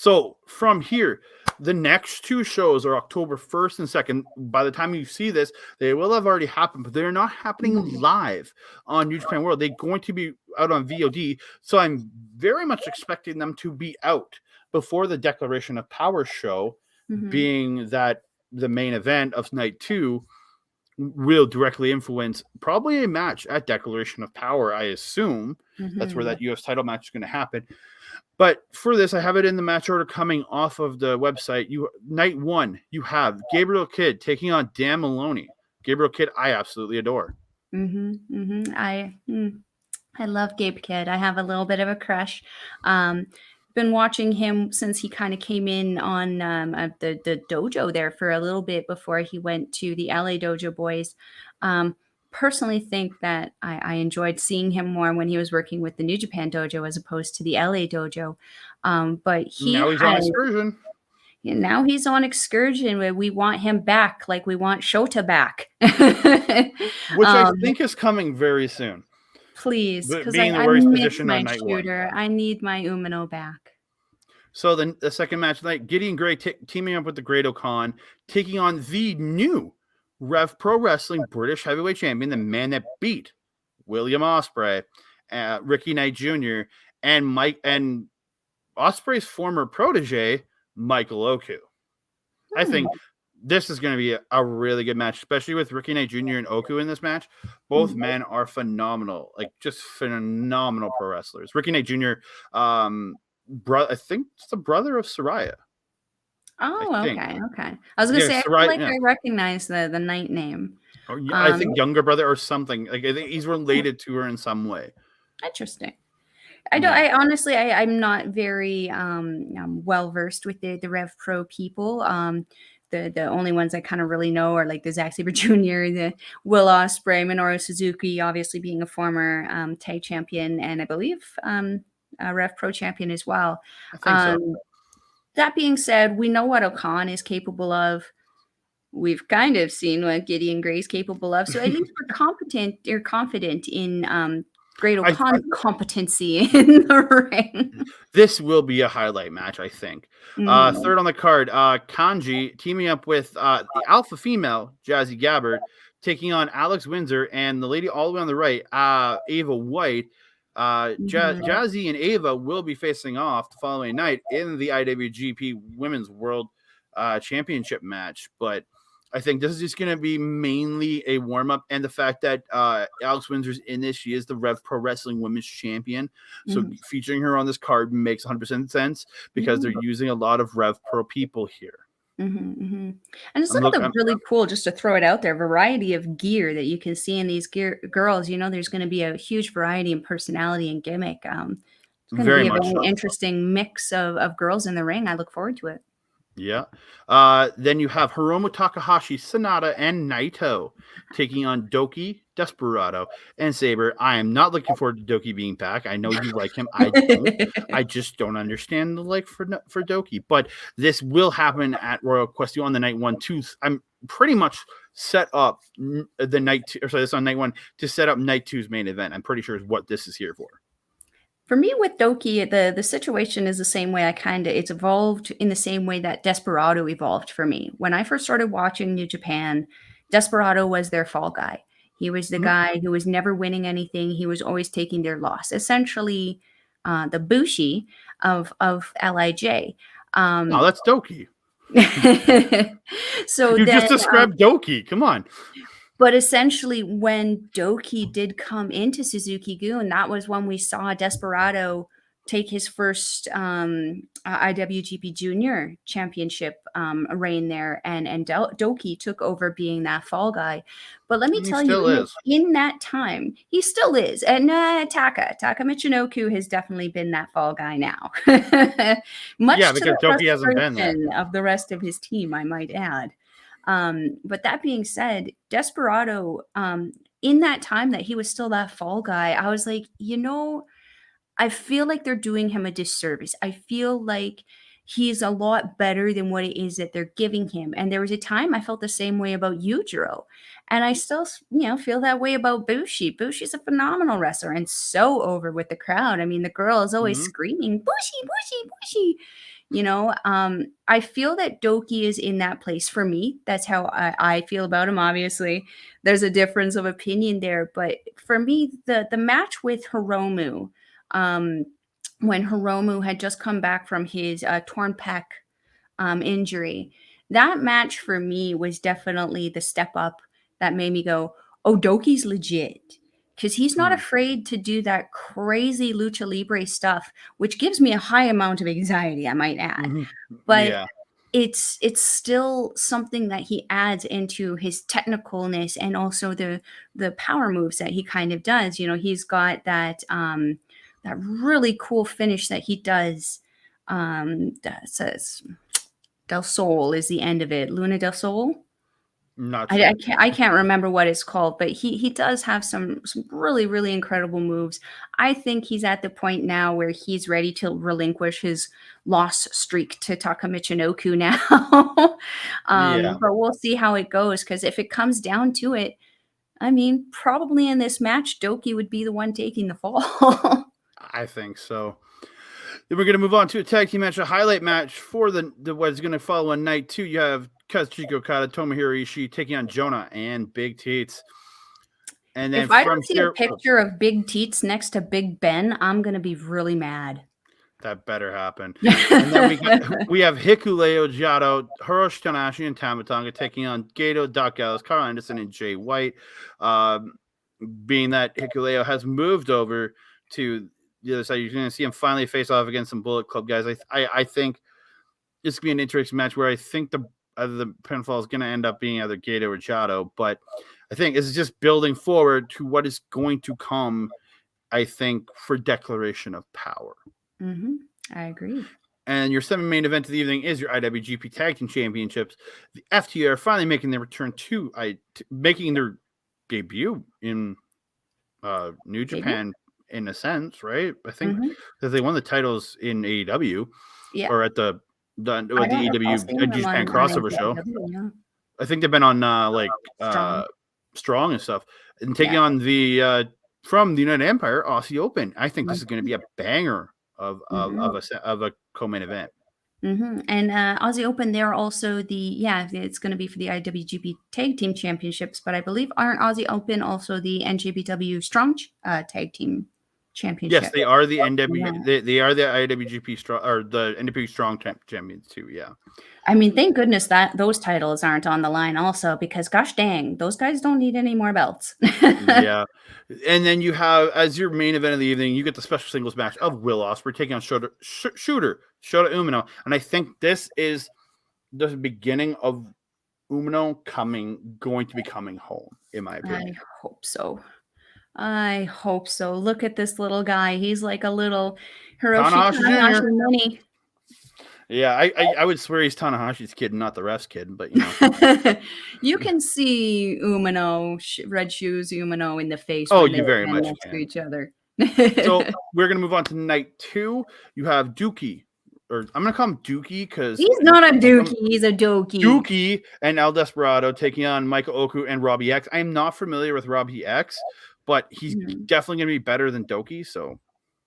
So from here, the next two shows are October 1st and 2nd. By the time you see this, they will have already happened, but they're not happening live on New Japan World. They're going to be out on VOD. So I'm very much expecting them to be out before the Declaration of Power show, being that the main event of night 2 will directly influence probably a match at Declaration of Power, I assume. That's where that US title match is going to happen. But for this, I have it in the match order coming off of the website. Night 1, you have Gabriel Kidd taking on Dan Maloney. Gabriel Kidd, I absolutely adore. I love Gabe Kidd. I have a little bit of a crush. Been watching him since he kind of came in on the dojo there for a little bit before he went to the LA Dojo Boys. Personally think that I enjoyed seeing him more when he was working with the New Japan Dojo as opposed to the LA Dojo. But now he's on excursion. Now he's on excursion. We want him back, like we want Shota back. Which I think is coming very soon. Please, because I miss my shooter. I need my Umino back. So the second match tonight, Gideon Gray teaming up with the Great O'Khan, taking on the new REV Pro Wrestling British Heavyweight Champion, the man that beat William Ospreay, Ricky Knight Jr., and Ospreay's former protege, Michael Oku. I think this is going to be a really good match, especially with Ricky Knight Jr. and Oku in this match. Both men are phenomenal, like just phenomenal pro wrestlers. Ricky Knight Jr., I think it's the brother of Saraya. Oh, okay. I was gonna say, I feel like I recognize the Knight name. I think younger brother or something. Like I think he's related to her in some way. Interesting. I honestly, I'm not very well versed with the Rev Pro people. The only ones I kind of really know are like the Zack Sabre Jr., the Will Ospreay, Minoru Suzuki, obviously being a former tag champion, and I believe a Rev Pro champion as well. I think so. That being said, we know what O'Khan is capable of. We've kind of seen what Gideon Gray is capable of. So at least we're confident in Great O'Khan's competency in the ring. This will be a highlight match, I think. Third on the card, Kanji teaming up with the alpha female, Jazzy Gabbard, taking on Alex Windsor and the lady all the way on the right, Ava White. Jazzy and Ava will be facing off the following night in the IWGP Women's World Championship match. But I think this is just going to be mainly a warm-up, and the fact that Alex Windsor's in this, she is the Rev Pro Wrestling Women's Champion. So featuring her on this card makes 100% sense because they're using a lot of Rev Pro people here. And it's really cool, just to throw it out there, variety of gear that you can see in these girls. You know, there's going to be a huge variety in personality and gimmick. It's going to be a very interesting mix of girls in the ring. I look forward to it. Yeah. Then you have Hiromo Takahashi, Sonata, and Naito taking on Doki, Desperado, and Sabre. I am not looking forward to Doki being back. I know you like him. I don't. I just don't understand the like for Doki. But this will happen at Royal Quest on the night 1, 2. I'm pretty much set up the night 2, or sorry, this on night 1 to set up night 2's main event. I'm pretty sure is what this is here for. For me with Doki, the situation is the same way. It's evolved in the same way that Desperado evolved for me. When I first started watching New Japan, Desperado was their fall guy. He was the guy who was never winning anything. He was always taking their loss. Essentially, the Bushi of LIJ. No, that's Doki. So you just described Doki. Come on. But essentially, when Doki did come into Suzuki-Gun, that was when we saw Desperado take his first IWGP Junior Championship reign there, and Doki took over being that fall guy. But let me tell you, in that time, he still is. And Taka Michinoku has definitely been that fall guy now. Much to the Doki hasn't been there. Of the rest of his team, I might add. But that being said, Desperado, in that time that he was still that fall guy, I was like, I feel like they're doing him a disservice. I feel like he's a lot better than what it is that they're giving him. And there was a time I felt the same way about Yujiro. And I still, feel that way about Bushi. Bushi's a phenomenal wrestler and so over with the crowd. I mean, the girl is always screaming, Bushi, Bushi, Bushi. You know, I feel that Doki is in that place for me. That's how I feel about him. Obviously, there's a difference of opinion there, but for me, the match with Hiromu, um, when Hiromu had just come back from his torn pec injury, that match for me was definitely the step up that made me go, "Oh, Doki's legit." Because he's not afraid to do that crazy lucha libre stuff, which gives me a high amount of anxiety, I might add. But Yeah. it's still something that he adds into his technicalness and also the power moves that he kind of does. You know, he's got that that really cool finish that he does. That says Del Sol is the end of it. Luna del Sol. Not sure. I can't remember what it's called, but he does have some really, really incredible moves. I think he's at the point now where he's ready to relinquish his loss streak to Taka Michinoku now. Yeah. But we'll see how it goes, because if it comes down to it, I mean, probably in this match, Doki would be the one taking the fall. I think so. Then we're going to move on to a tag team match, a highlight match for the what's going to follow on night 2. You have Kazuchika Okada, Tomohiro Ishii taking on Jonah and Big Teats. And then If I from don't see here, a picture of Big Teats next to Big Ben, I'm going to be really mad. that better happen. And then we have Hikuleo, Jado, Hiroshi Tanahashi, and Tamatonga taking on Gato, Doc Gallows, Carl Anderson, and Jay White. Being that Hikuleo has moved over to the other side, you're going to see him finally face off against some Bullet Club guys. I think this could be an interesting match where I think the pinfall is going to end up being either Gato or Jado, but I think it's just building forward to what is going to come, I think, for Declaration of Power. I agree. And your semi-main event of the evening is your IWGP Tag Team Championships. The FTR are finally making their return making their debut in New Japan in a sense, right? I think that they won the titles in AEW or at the AEW New Japan crossover show. Yeah. I think they've been on Strong and stuff, and taking on the from the United Empire Aussie Open. I think this is going to be a banger of a co-main event. And Aussie Open, they're also it's going to be for the IWGP Tag Team Championships, but I believe aren't Aussie Open also the NJPW Strong Tag Team Championship? Yes, they are the NW. They are the IWGP Strong or the NWP Strong champions too. Yeah. I mean, thank goodness that those titles aren't on the line also, because gosh dang, those guys don't need any more belts. Yeah. And then you have, as your main event of the evening, you get the special singles match of Will Ospreay taking on Shota Umino. And I think this is the beginning of Umino going to be coming home, in my opinion. I hope so. Look at this little guy. He's like a little Hiroshi Tanahashi mini. Yeah, I would swear he's Tanahashi's kid, not the ref's kid, but you know. You can see Umino, Red Shoes Umino in the face. Oh, when you very much next can. to each other. So we're going to move on to night 2. You have Dookie, or I'm going to call him Dookie because he's not a Dookie. He's a Doki. Dookie and El Desperado taking on Michael Oku and Robbie X. I am not familiar with Robbie X, but he's definitely going to be better than Doki. So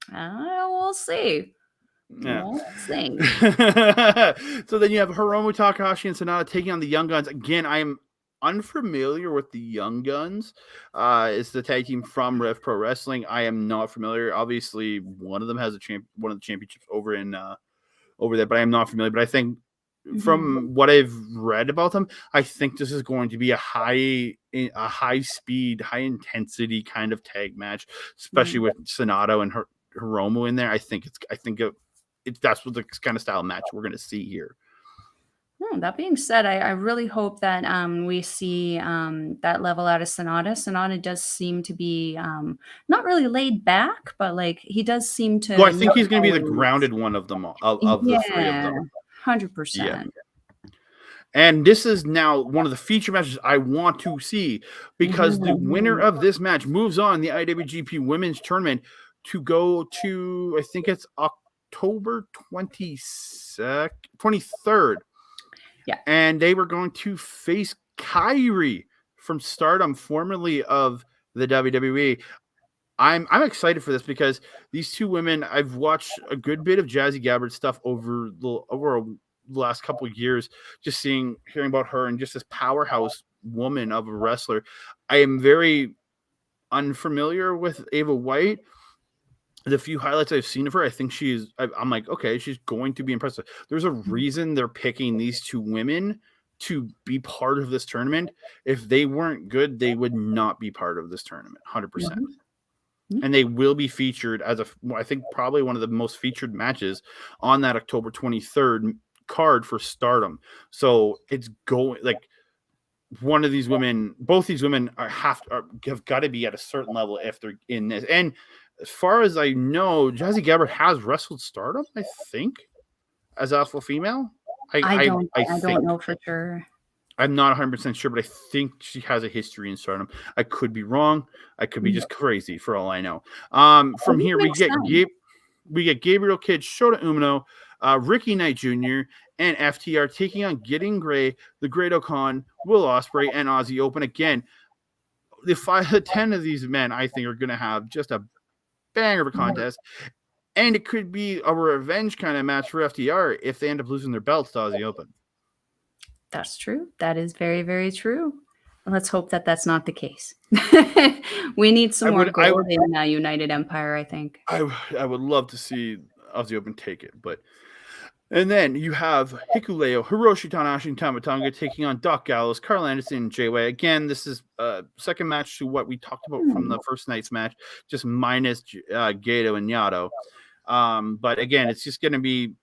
we'll see. Yeah. We'll see. So then you have Hiromu, Takahashi, and Sonata taking on the Young Guns. Again, I am unfamiliar with the Young Guns. It's the tag team from REV Pro Wrestling. I am not familiar. Obviously, one of them has one of the championships over there, but I am not familiar. But I think from what I've read about them, I think this is going to be a high speed, high intensity kind of tag match, especially with Sonata and Hiromu in there. I think that's what the kind of style match we're going to see here. That being said, I really hope that we see that level out of Sonata. Sonata does seem to be not really laid back, but like he does seem to. Well, I think he's going to be the grounded one of them, of the three of them. 100%. Yeah. And this is now one of the feature matches I want to see, because the winner of this match moves on the IWGP Women's Tournament to go to, I think it's October 23rd. Yeah. And they were going to face Kairi from Stardom, formerly of the WWE. I'm excited for this because these two women, I've watched a good bit of Jazzy Gabbard stuff over the last couple of years, just hearing about her and just this powerhouse woman of a wrestler. I am very unfamiliar with Ava White. The few highlights I've seen of her, I think I'm like, okay, she's going to be impressive. There's a reason they're picking these two women to be part of this tournament. If they weren't good, they would not be part of this tournament, 100%. And they will be featured as I think probably one of the most featured matches on that October 23rd card for Stardom. So it's going like one of these women, both these women have got to be at a certain level if they're in this. And as far as I know, Jazzy Gabbard has wrestled Stardom, I think, as alpha female. I don't know for sure. I'm not 100% sure, but I think she has a history in Stardom. I could be wrong. I could be just crazy for all I know. From here, we get Gabriel Kidd, Shota Umino, Ricky Knight Jr., and FTR taking on Gideon Gray, the Great O'Khan, Will Ospreay, and Aussie Open. Again, the 10 of these men, I think, are going to have just a banger of a contest. And it could be a revenge kind of match for FTR if they end up losing their belts to Aussie Open. That's true. That is very, very true. Let's hope that that's not the case. We need some more gold in United Empire, I think. I would love to see Aussie Open take it. And then you have Hikuleo, Hiroshi Tanahashi, and Tama Tonga taking on Doc Gallows, Carl Anderson, and Jay White. Again, this is a second match to what we talked about from the first night's match, just minus Gato and Yato. But again, it's just going to be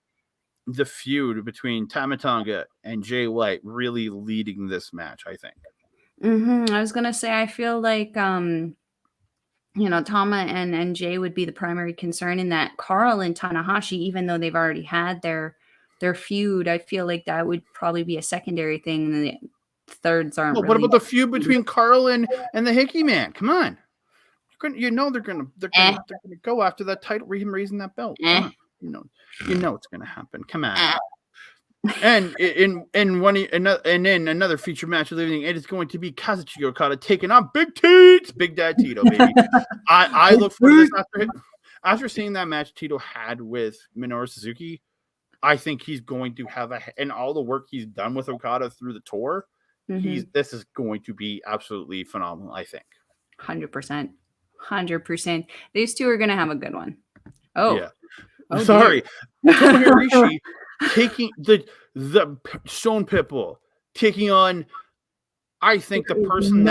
the feud between Tama Tonga and Jay White really leading this match, I think. I was gonna say, I feel like Tama and Jay would be the primary concern in that. Carl and Tanahashi, even though they've already had their feud, I feel like that would probably be a secondary thing, and the thirds aren't. Well, what about the feud between Carl and the Hickey Man? Come on, they're gonna go after that title, raising that belt. Come on. You know it's gonna happen. Come on. And in another feature match of the evening, it is going to be Kazuchika Okada taking on Big Dad Tito, baby. I look for this after seeing that match Tito had with Minoru Suzuki. I think he's going to have and all the work he's done with Okada through the tour. This is going to be absolutely phenomenal, I think. 100%. These two are going to have a good one. Sorry. Tomohiro taking the Stone Pitbull, taking on, I think, the person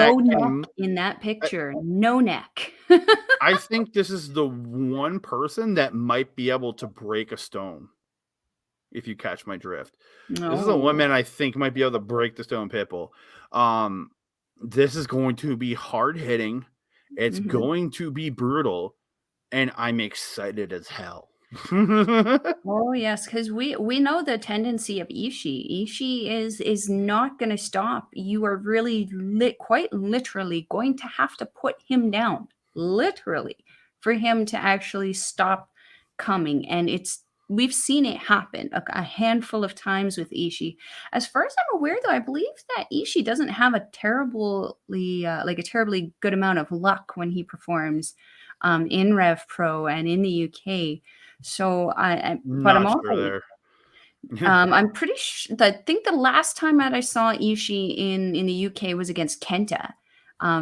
in that picture, no neck. I think this is the one person that might be able to break a stone, if you catch my drift. This is the one man I think might be able to break the Stone Pitbull. This is going to be hard hitting. It's going to be brutal, and I'm excited as hell. Oh yes, because we know the tendency of Ishii. Ishii is not going to stop. You are really quite literally going to have to put him down, literally, for him to actually stop coming. And we've seen it happen a handful of times with Ishii. As far as I'm aware, though, I believe that Ishii doesn't have a terribly good amount of luck when he performs in Rev Pro and in the UK. So I'm pretty sure. I think the last time that I saw Ishii in the UK was against Kenta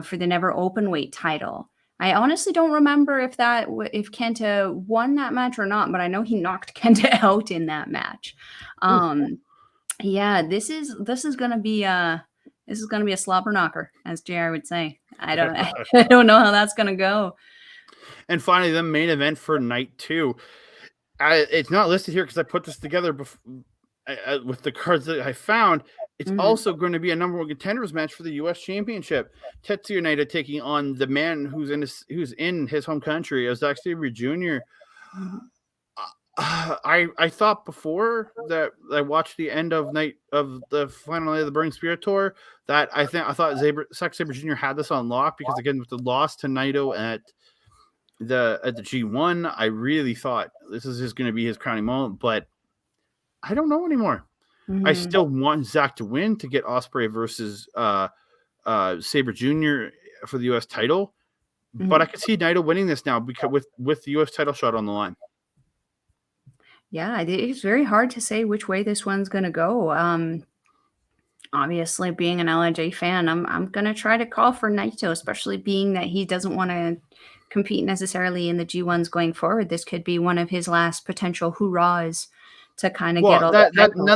for the Never Openweight title. I honestly don't remember if Kenta won that match or not, but I know he knocked Kenta out in that match. Yeah, this is gonna be a slobber knocker, as JR would say. I don't know how that's gonna go. And finally, the main event for night 2. It's not listed here because I put this together with the cards that I found. It's also going to be a number 1 contenders match for the U.S. Championship. Tetsuya Naito taking on the man who's in his home country, Zack Sabre Jr. I thought before that I watched the end of the final night of the Burning Spirit tour that I thought Zack Sabre Jr. had this on lock because, again, with the loss to Naito at the G1, I really thought this is just going to be his crowning moment, but I don't know anymore. I still want Zack to win to get Ospreay versus Sabre Jr. for the U.S. title, But I could see Naito winning this now because with the U.S. title shot on the line. Yeah, it's very hard to say which way this one's going to go. Obviously, being an LIJ fan, I'm going to try to call for Naito, especially being that he doesn't want to compete necessarily in the G1s going forward. This could be one of his last potential hurrahs to kind of get all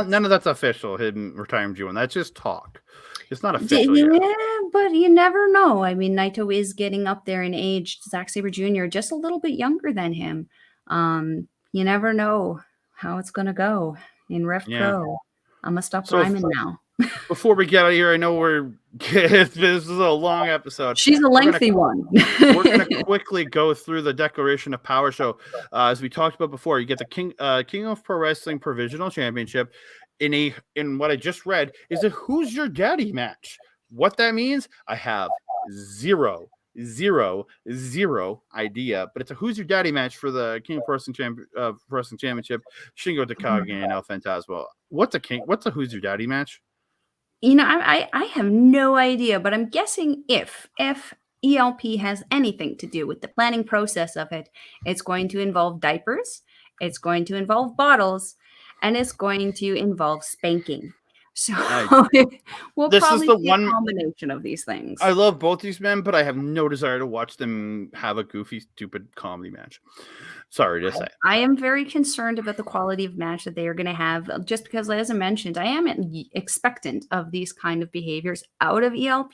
none of that's official, him retiring G1. That's just talk. It's not official yet. Yeah, but you never know. I mean, Naito is getting up there in age. Zack Sabre Jr. just a little bit younger than him. You never know how it's going to go in REV Pro. I'm going to stop rhyming now. Before we get out of here, I know this is a long episode. She's a lengthy one. We're going to quickly go through the Declaration of Power show. As we talked about before, you get the King of Pro Wrestling Provisional Championship. In what I just read is a Who's Your Daddy match. What that means, I have zero idea, but it's a Who's Your Daddy match for the King of Pro Wrestling Championship. Shingo Takagi and El Fantasma. What's a Who's Your Daddy match? You know, I have no idea, but I'm guessing if ELP has anything to do with the planning process of it, it's going to involve diapers, it's going to involve bottles, and it's going to involve spanking. So we'll probably see a combination of these things. I love both these men, but I have no desire to watch them have a goofy, stupid comedy match. Sorry to say. I am very concerned about the quality of match that they are going to have, just because, as I mentioned, I am expectant of these kind of behaviors out of ELP,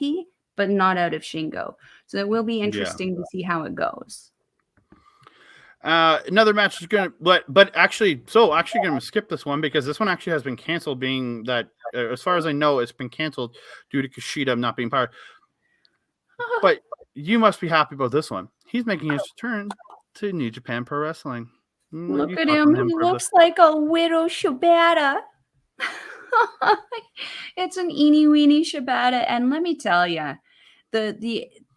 but not out of Shingo. So it will be interesting to see how it goes. Another match is gonna, but actually gonna skip this one because this one actually has been canceled. Being that, as far as I know, it's been canceled due to Kushida not being powered. But you must be happy about this one. He's making his return to New Japan Pro Wrestling. Look at him. He looks like a widow Shibata. It's an eeny weeny Shibata, and let me tell you,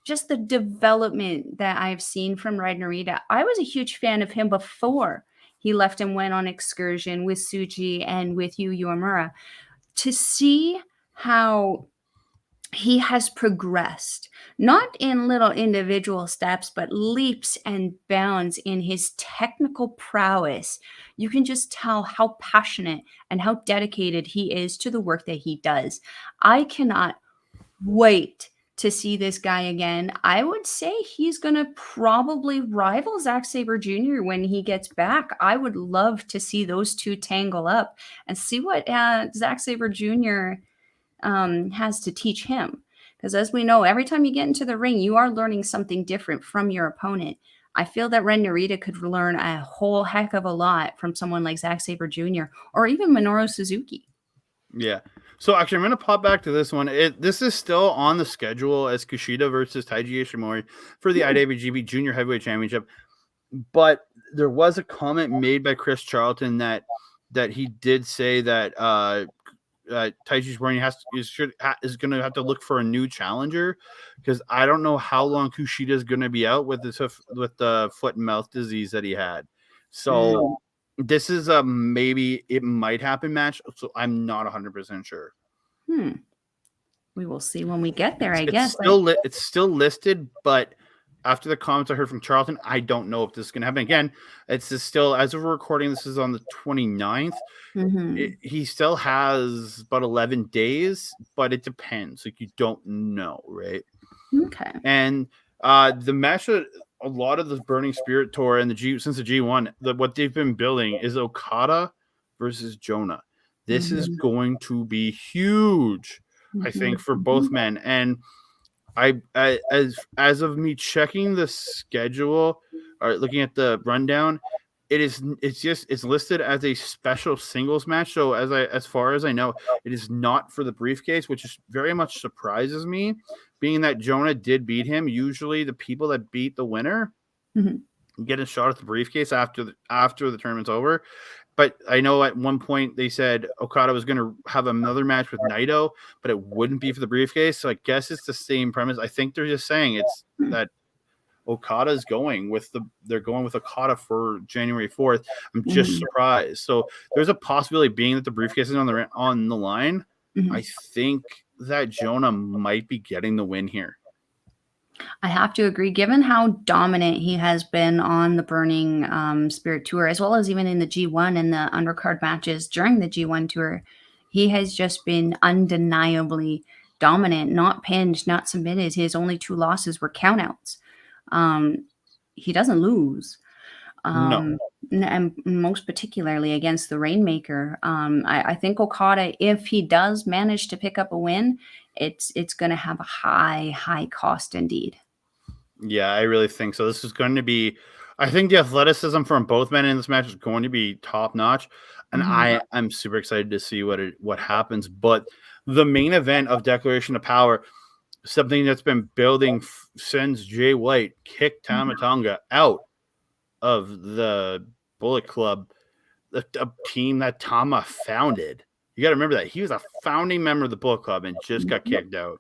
just the development that I've seen from Red Narita. I was a huge fan of him before he left and went on excursion with Tsuji and with Yu Uemura. To see how he has progressed, not in little individual steps, but leaps and bounds in his technical prowess. You can just tell how passionate and how dedicated he is to the work that he does. I cannot wait to see this guy again. I would say he's going to probably rival Zack Sabre Jr. when he gets back. I would love to see those two tangle up and see what Zack Sabre Jr. Has to teach him. Because as we know, every time you get into the ring, you are learning something different from your opponent. I feel that Ren Narita could learn a whole heck of a lot from someone like Zack Sabre Jr. or even Minoru Suzuki. Yeah. So actually, I'm going to pop back to this one. This is still on the schedule as Kushida versus Taiji Ishimori for the IWGP Junior Heavyweight Championship. But there was a comment made by Chris Charlton that he did say that Taiji Ishimori is going to have to look for a new challenger, because I don't know how long Kushida is going to be out with the foot and mouth disease that he had. So. This is a maybe it might happen match, so I'm not 100% sure. We will see when we get there, I guess. It's still listed, but after the comments I heard from Charlton, I don't know if this is going to happen. Again, it's still, as of recording, this is on the 29th. He still has about 11 days, but it depends. Like, you don't know, right? Okay. And the match that a lot of the Burning Spirit Tour and since the G1, what they've been building is Okada versus Jonah. This is going to be huge, I think, for both men. And as of me checking the schedule or looking at the rundown, it's listed as a special singles match. So as far as I know, it is not for the briefcase, which is very much surprises me, being that Jonah did beat him. Usually the people that beat the winner get a shot at the briefcase after the tournament's over. But I know at one point they said Okada was going to have another match with Naito, but it wouldn't be for the briefcase. So I guess it's the same premise. I think they're just saying it's that Okada's they're going with Okada for January 4th. I'm just surprised. So there's a possibility, being that the briefcase is on the line. I think that Jonah might be getting the win here. I have to agree, given how dominant he has been on the Burning Spirit Tour, as well as even in the G1 and the undercard matches during the G1 Tour, he has just been undeniably dominant, not pinned, not submitted. His only 2 losses were countouts. He doesn't lose. No. And most particularly against the Rainmaker. I think Okada, if he does manage to pick up a win, it's going to have a high cost indeed. Yeah, I really think so. This is going to be, I think the athleticism from both men in this match is going to be top notch, and I'm super excited to see what happens. But the main event of Declaration of Power, something that's been building since Jay White kicked Tama Tonga out of the Bullet Club, a team that Tama founded. You got to remember that he was a founding member of the Bullet Club and just got kicked out.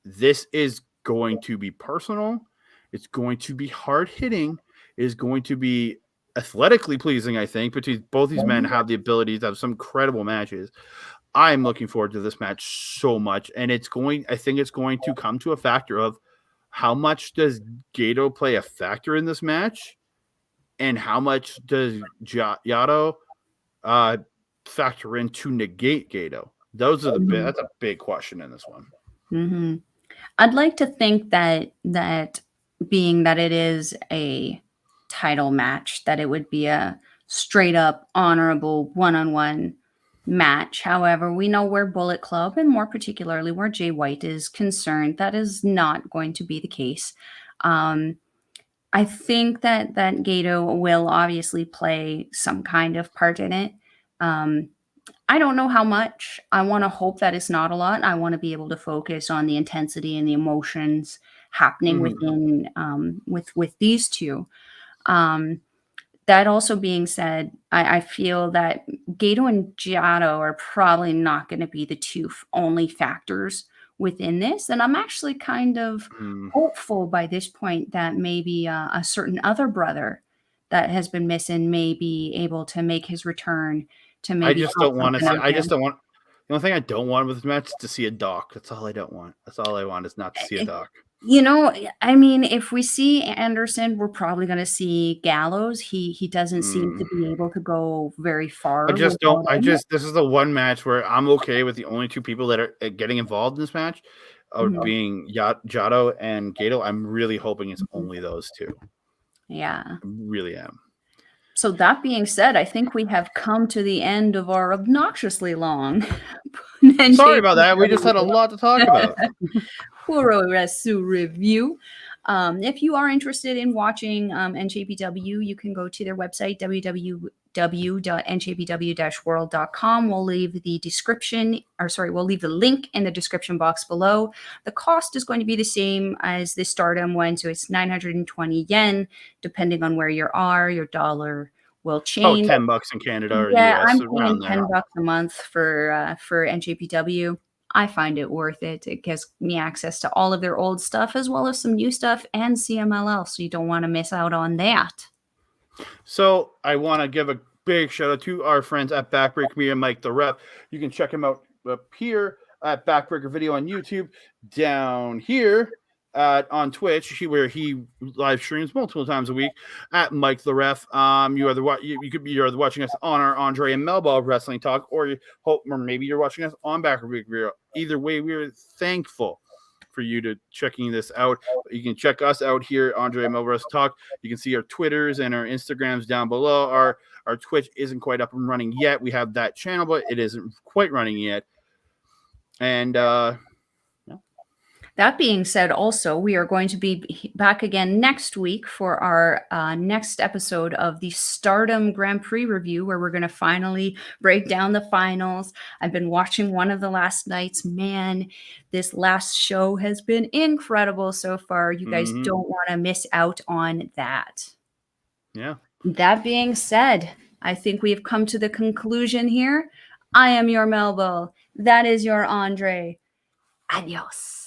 This is going to be personal. It's going to be hard hitting. It is going to be athletically pleasing, I think, because both these men have the ability to have some incredible matches. I'm looking forward to this match so much, and I think it's going to come to a factor of how much does Gato play a factor in this match, and how much does Yato factor in to negate Gato? Those are that's a big question in this one. I'd like to think that being that it is a title match, that it would be a straight up honorable one-on-one match. However, we know where Bullet Club, and more particularly where Jay White is concerned, that is not going to be the case. I think that Gato will obviously play some kind of part in it. I don't know how much. I want to hope that it's not a lot. I want to be able to focus on the intensity and the emotions happening within with these two. That also being said, I feel that Gato and Giotto are probably not going to be the two only factors within this. And I'm actually kind of hopeful by this point that maybe a certain other brother that has been missing may be able to make his return. I just don't want to see. The only thing I don't want with this match is to see a Doc. That's all I don't want. That's all I want is not to see a Doc. You know, I mean, if we see Anderson, we're probably going to see Gallows. He doesn't seem to be able to go very far. This is the one match where I'm okay with the only 2 people that are getting involved in this match being Giotto and Gato. I'm really hoping it's only those 2. Yeah. I really am. So that being said, I think we have come to the end of our obnoxiously long. Sorry about that. We just had a lot to talk about. Puroresu review. If you are interested in watching NJPW, you can go to their website, www.njpw-world.com. We'll leave the link in the description box below. The cost is going to be the same as the Stardom one, so it's 920 yen, depending on where you are. Your dollar will change. $10 in Canada or yeah, US. I'm paying $10 a month for NJPW. I find it worth it. It gives me access to all of their old stuff as well as some new stuff and CMLL, so you don't want to miss out on that. So I want to give a big shout out to our friends at Backbreaker Me and Mike the Rep. You can check him out up here at Backbreaker Video on YouTube, down here on Twitch, where he live streams multiple times a week at Mike the Ref. You are watching us on our Andre Melball Wrestling Talk, or maybe you're watching us on Backbreaker Video. Either way, we're thankful for you to checking this out. You can check us out here, Andre Melball Talk. You can see our Twitters and our Instagrams down below. Our Twitch isn't quite up and running yet. We have that channel, but it isn't quite running yet. And that being said, also, we are going to be back again next week for our next episode of the Stardom Grand Prix review, where we're going to finally break down the finals. I've been watching one of the last nights. Man, this last show has been incredible so far. You guys don't want to miss out on that. Yeah. That being said, I think we have come to the conclusion here. I am your Melville. That is your Andre. Adios.